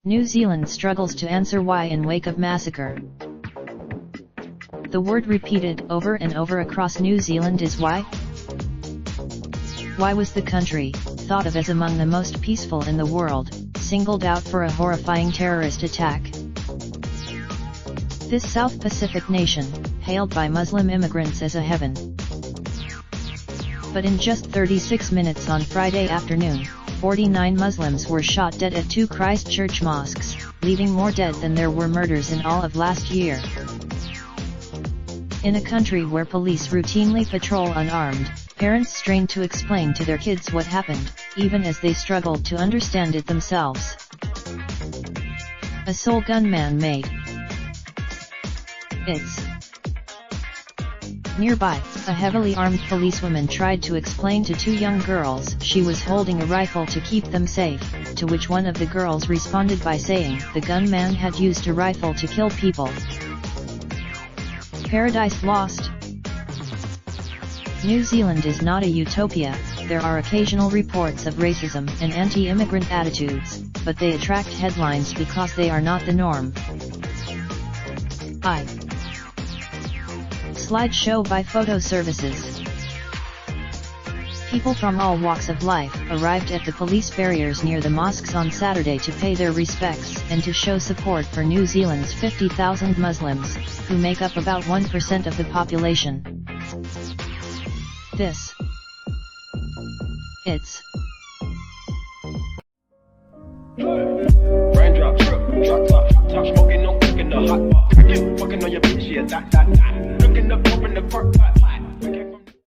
New Zealand struggles to answer why in wake of massacre. The word repeated over and over across New Zealand is why? Why was the country, thought of as among the most peaceful in the world, singled out for a horrifying terrorist attack? This South Pacific nation, hailed by Muslim immigrants as a heaven. But in just 36 minutes on Friday afternoon, 49 Muslims were shot dead at two Christchurch mosques, leaving more dead than there were murders in all of last year. In a country where police routinely patrol unarmed, parents strained to explain to their kids what happened, even as they struggled to understand it themselves. A sole gunman made its nearby, a heavily armed policewoman tried to explain to two young girls she was holding a rifle to keep them safe, to which one of the girls responded by saying the gunman had used a rifle to kill people. Paradise lost? New Zealand is not a utopia. There are occasional reports of racism and anti-immigrant attitudes, but they attract headlines because they are not the norm. Slideshow by Photo Services. People from all walks of life arrived at the police barriers near the mosques on Saturday to pay their respects and to show support for New Zealand's 50,000 Muslims, who make up about 1% of the population. It's raindrop, drop top, top smoking, no cooking the hot pot. Fucking on your bitch, yeah, that. Looking up.